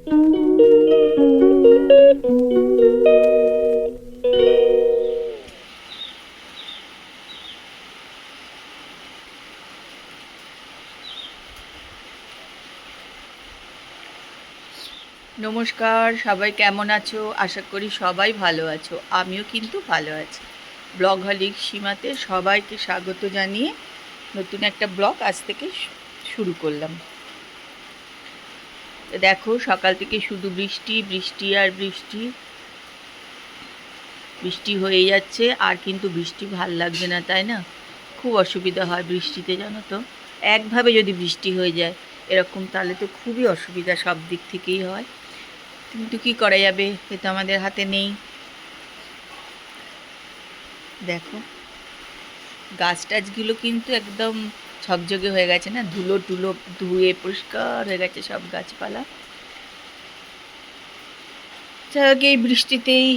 নমস্কার, সবাই কেমন আছো? আশা করি সবাই ভালো আছো। আমিও কিন্তু ভালো আছি। ব্লগ হলিক সীমাতে সবাইকে স্বাগত জানিয়ে নতুন একটা ব্লগ আজ থেকে শুরু করলাম। দেখো, সকাল থেকে শুধু বৃষ্টি বৃষ্টি আর বৃষ্টি বৃষ্টি হয়ে যাচ্ছে, আর কিন্তু বৃষ্টি ভাল লাগছে না, তাই না? খুব অসুবিধা হয় বৃষ্টিতে, জানো তো। একভাবে যদি বৃষ্টি হয়ে যায় এরকম, তাহলে তো খুবই অসুবিধা, সব দিক থেকেই হয়। কিন্তু কি করা যাবে, এ তো আমাদের হাতে নেই। দেখো, গাছ টাছগুলো কিন্তু একদম ঝকঝকে হয়ে গেছে না, ধুলো টুলো ধুয়ে পরিষ্কার হয়ে গেছে সব গাছপালা। যাক, এই বৃষ্টিতেই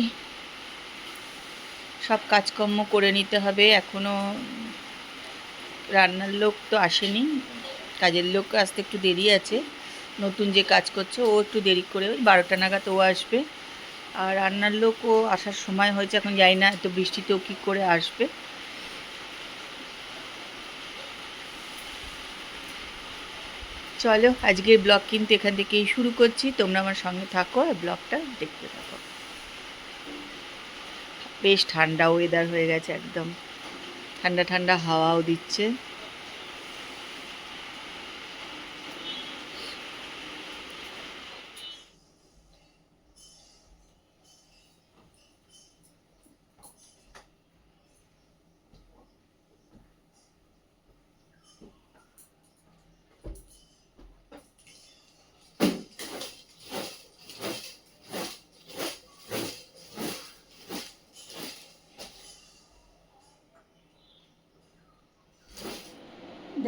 সব কাজকর্ম করে নিতে হবে। এখনো রান্নার লোক তো আসেনি, কাজের লোক আসতে একটু দেরি আছে। নতুন যে কাজ করছে ও একটু দেরি করে, ওই 12টা নাগাদ ও আসবে। আর রান্নার লোক ও আসার সময় হয়েছে, এখন যাই না এত বৃষ্টিতেও কী করে আসবে। চলো, আজকের ব্লগ কিন্তু এখান থেকেই শুরু করছি। তোমরা আমার সঙ্গে থাকো আর ব্লগটা দেখতে থাকো। বেশ ঠান্ডা ওয়েদার হয়ে গেছে, একদম ঠান্ডা ঠান্ডা হাওয়াও দিচ্ছে।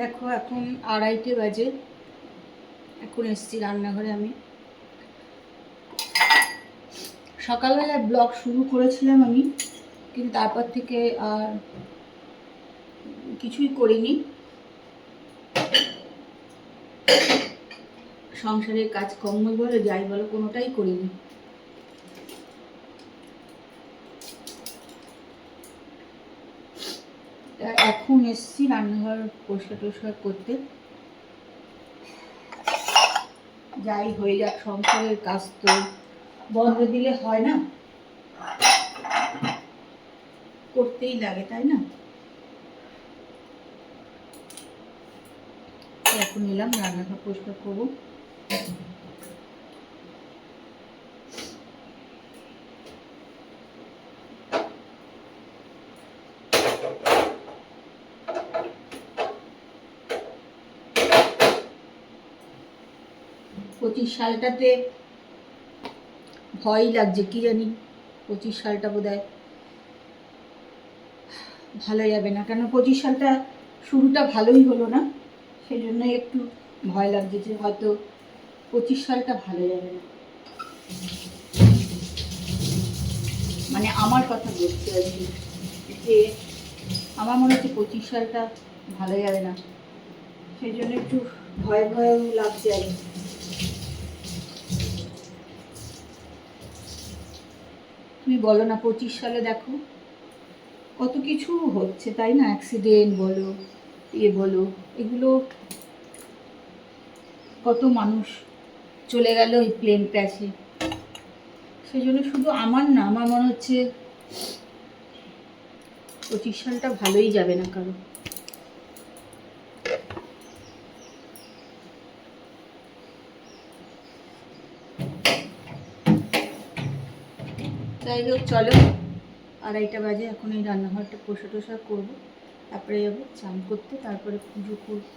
দেখো, এখন 2:30 বাজে। এখন এসছি রান্নাঘরে। আমি সকালবেলায় ব্লগ শুরু করেছিলাম আমি, কিন্তু তারপর থেকে আর কিছুই করিনি। সংসারের কাজকর্ম বলো যাই বলো, কোনোটাই করিনি। এখন এসছি রান্নাঘর পরিষ্কার টরিষ্কার করতে। যাই হয়ে যাক, সংসারের কাজ তো বন্ধ দিলে হয় না, করতেই লাগে, তাই না? এখন এলাম রান্নাঘর পরিষ্কার করবো। পঁচিশ সালটাতে ভয়ই লাগছে, কি জানি 25 সালটা বোধহয় ভালো যাবে না। কেন 25 সালটা শুরুটা ভালোই হলো না, সেই জন্যই একটু ভয় লাগছে যে হয়তো 25 সালটা ভালো যাবে না। মানে আমার কথা বলতে আর কি, যে আমার মনে হচ্ছে 25 সালটা ভালো যাবে না, সেই জন্য একটু ভয় ভয়ও লাগছে আর কি। তুমি বলো না, 25 সালে দেখো কত কিছু হচ্ছে, তাই না? অ্যাক্সিডেন্ট বলো, বলো, এগুলো কত মানুষ চলে গেল ওই প্লেন ক্র্যাশে। সেই জন্য শুধু আমার না, আমার মনে হচ্ছে 25 সালটা ভালোই যাবে না কারো। যাই হোক, চলো, 2:30 বাজে। এখন এই রান্নাঘরটা পোষা টোষা করবো, তারপরে যাবো চান করতে, তারপরে পুজো করবো।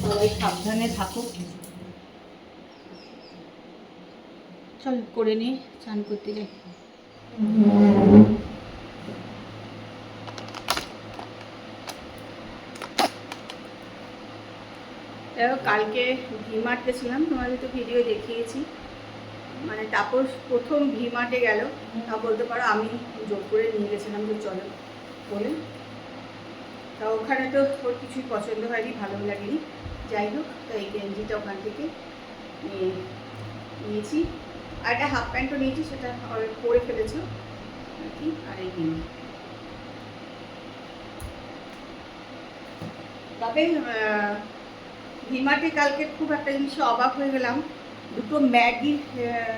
সবাই সাবধানে থাকো। চল করে নিয়ে চান করতে যাই। দেখো কালকে ভিমার্ট গেছিলাম, তোমাদের তো ভিডিও দেখিয়েছি। মানে তাপস প্রথম ভিমার্টে গেল, তা বলতে পারো আমি জোর করে নিয়ে গেছিলাম যে চলো বলে। তা ওখানে তো ওর কিছুই পছন্দ হয়নি, ভালো লাগেনি। যাই হোক, তো এই গেঞ্জিটা ওখান থেকে নিয়েছি। আর একটা হাফ প্যান্টও নিয়েছি, সেটা পরে ফেলেছো আর কি। আর এই গেঞ্জি, তবে ভিমার্টে কালকে খুব একটা জিনিসে অবাক হয়ে গেলাম। দুটো ম্যাগি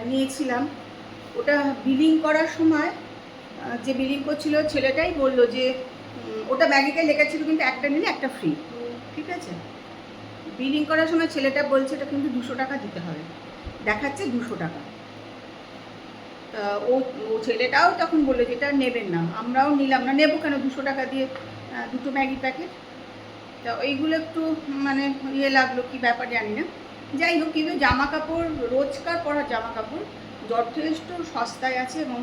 নিয়েছিলাম, ওটা বিলিং করার সময় যে বিলিং করছিল ছেলেটাই বলল যে ওটা ম্যাগিতে লেখা ছিল কিন্তু একটা নিলে একটা ফ্রি। ঠিক আছে, বিলিং করার সময় ছেলেটা বলছে এটা কিন্তু 200 টাকা দিতে হবে, দেখাচ্ছে 200 টাকা। ও ছেলেটাও তখন বললো যে এটা নেবেন না, আমরাও নিলাম না, নেবো কেন 200 টাকা দিয়ে দুটো ম্যাগি প্যাকেট। তা এইগুলো একটু মানে ইয়ে লাগলো, কি ব্যাপার জানি না। যাই হোক, কিন্তু জামা কাপড় রোজকার পরার জামা কাপড় যথেষ্ট সস্তায় আছে এবং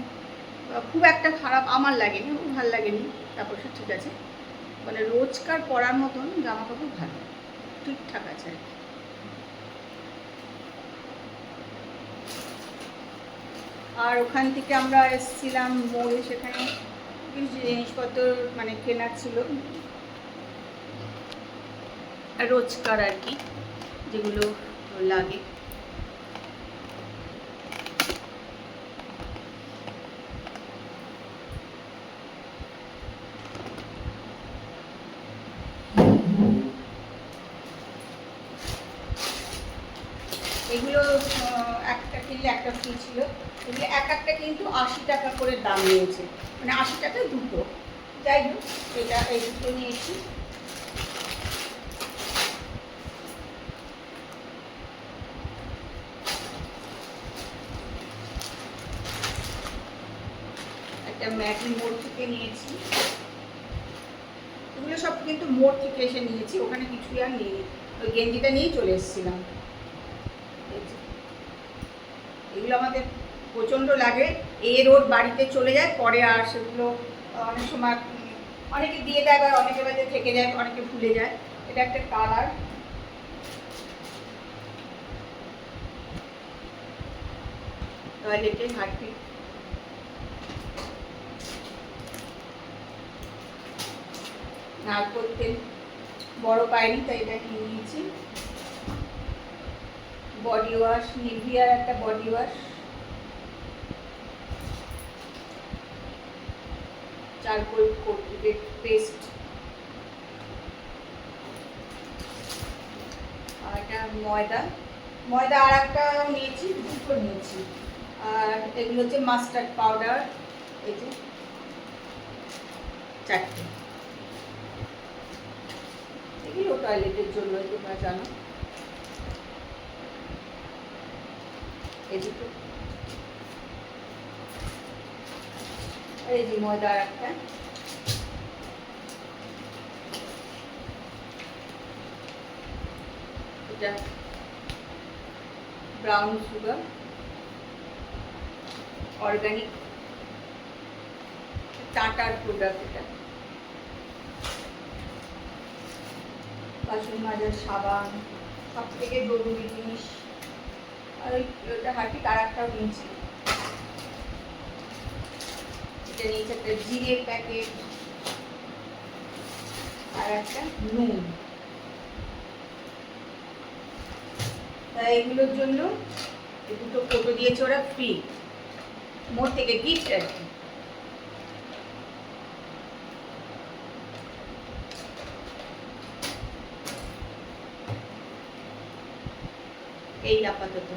খুব একটা খারাপ আমার লাগেনি, খুব ভালো লাগেনি। তারপর সে ঠিক আছে, মানে রোজকার পরার মতন জামা কাপড় ভালো, ঠিকঠাক আছে আর কি। আর ওখান থেকে আমরা এসেছিলাম মোড়ে, সেখানে কিছু জিনিসপত্র মানে কেনার ছিল, রোজকার আর কি, যেগুলো লাগে। এগুলো একটা কিনলে একটা ফ্রি ছিল। এগুলো এক একটা কিন্তু 80 টাকা করে দাম নিয়েছে, মানে 80 টাকায় দুটো। যাই হোক, এটা এই দুটো নিয়েছি। একটা ম্যাগি মোড় থেকে নিয়েছি। এগুলো সব কিন্তু মোড় থেকে এসে নিয়েছি, ওখানে কিছুই আর নিয়ে, ওই গেঞ্জিটা নিয়েই চলে এসেছিলাম। এগুলো আমাদের প্রচণ্ড লাগে, ওর বাড়িতে চলে যায়, পরে আর সেগুলো অনেক সময় অনেকে দিয়ে দেয়, বা অনেকের বাড়িতে থেকে যায়, অনেকে ভুলে যায়। এটা একটা কালার, টয়লেটে হারপিক। নারকোল তেল বড় পাইনি, তাই এটা নিয়ে নিয়েছি। বডি ওয়াশ, নিভিয়ার একটা বডি ওয়াশ, চারকোল পেস্ট, আর একটা ময়দা আর একটা নিয়েছি, দুটো নিয়েছি। আর এগুলো হচ্ছে মাস্টার্ড পাউডার, এই যে 4টে। এগুলো টয়লেটের জন্য, তোমরা জানো। এই দুটো, এই যে ময়দা আর একটা, এটা ব্রাউন সুগার, অর্গানিক টাটার প্রোডাক্ট। এটা বাসন মাজার সাবান, সব থেকে জরুরি জিনিস। আর ওইটা হারপিক আর একটাও নিয়েছি, এটা নিয়েছি একটা জিরের প্যাকেট, আর একটা নুন। তাই এগুলোর জন্য এই দুটো ফটো দিয়েছে ওরা ফ্রি, মোড় থেকে গিফট আর কি। এই আপাতত।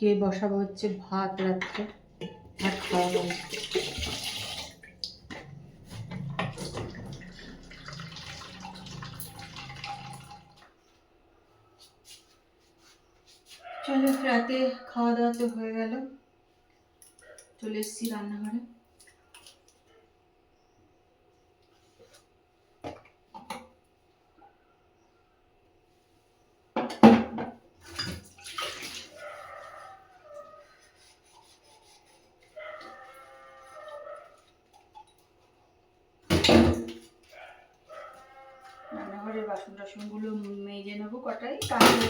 আজকে বসাবো হচ্ছে ভাত, রাত্রে ভাত খাওয়া হবে। চলো, রাতে খাওয়া দাওয়া তো হয়ে গেল, চলে এসেছি রান্নাঘরে। রান্নাঘরের বাসন টাসনগুলো মেজে নেবো কটাই, তারপরে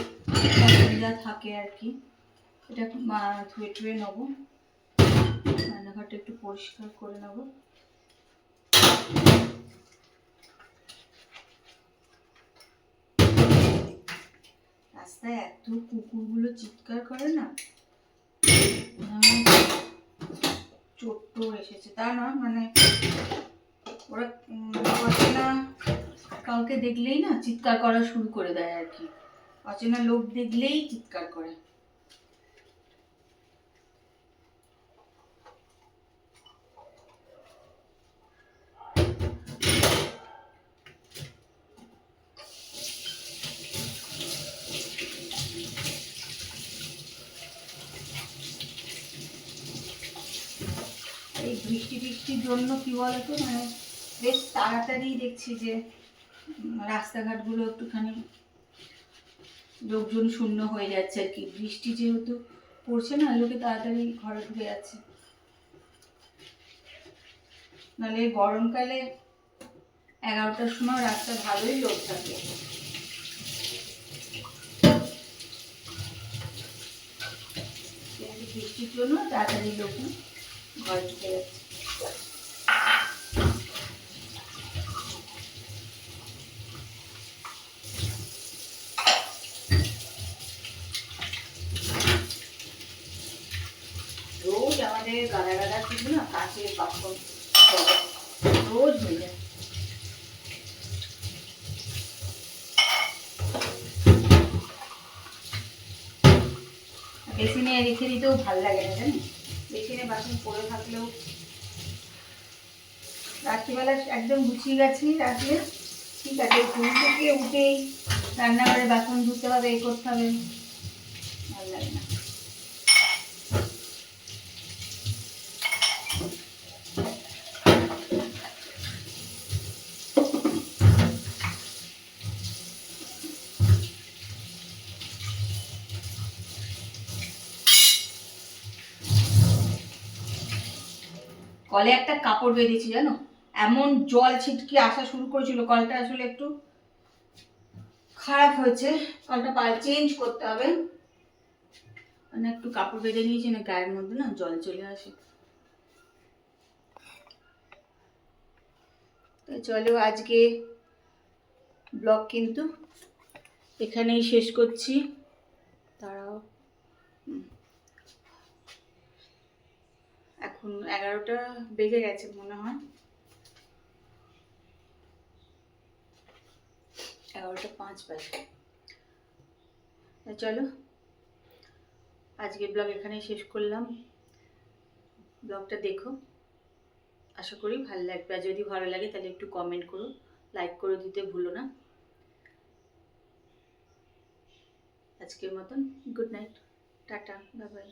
যা থাকে আর কি এটা ধুয়ে টুয়ে নেবো। রান্নাঘরটা একটু পরিষ্কার করে নেবো। রাস্তায় এত কুকুরগুলো চিৎকার করে না, চোট্ট এসেছে তা না, মানে ওরা অচেনা কাউকে দেখলেই না চিৎকার করা শুরু করে দেয় আর কি, অচেনা লোক দেখলেই চিৎকার করে। এই বৃষ্টির জন্য কি বলতো, মানে বেশ তাড়াতাড়ি দেখছি যে রাস্তাঘাটগুলো একটুখানি লোকজন শূন্য হয়ে যাচ্ছে আর কি। বৃষ্টি যেহেতু পড়ছে না, লোকে তাড়াতাড়ি ঘরে ঢুকে যাচ্ছে। নাহলে গরমকালে 11টার সময় রাস্তা ভালোই লোক থাকে। বৃষ্টির জন্য তাড়াতাড়ি লোক ঘরে ঢুকে যাচ্ছে। রোজ আমাদের গাদা গাদা কিন্তু না কাঁচের বাসন রোজ হয়ে যায়। বেসিনে রেখে দিতেও ভালো লাগে না, জানি বেসিনে বাসন পড়ে থাকলেও রাত্রিবেলা একদম গুছিয়ে গেছি রাখলে ঠিক আছে, ঘুম থেকে উঠেই রান্নাঘরে বাসন ধুতে হবে, এ করতে হবে, ভালো লাগে না। কলে একটা কাপড় বেঁধেছি জানো, এমন জল ছিটকে আসা শুরু করেছিল, কলটা আসলে একটু খারাপ হয়েছে, কলটা চেঞ্জ করতে হবে। মানে একটু কাপড় বেঁধে নিয়েছি না, গায়ের মধ্যে না জল চলে আসে। তো চলো, আজকে ব্লগ কিন্তু এখানেই শেষ করছি। তারাও এখন 11টা বেজে গেছে মনে হয়, 11:05 বাজে। চলো, আজকে ব্লগ এখানেই শেষ করলাম। ব্লগটা দেখো, আশা করি ভালো লাগবে। আর যদি ভালো লাগে তাহলে একটু কমেন্ট করো, লাইক করে দিতে ভুলো না। আজকের মতন good night, tata, bye bye.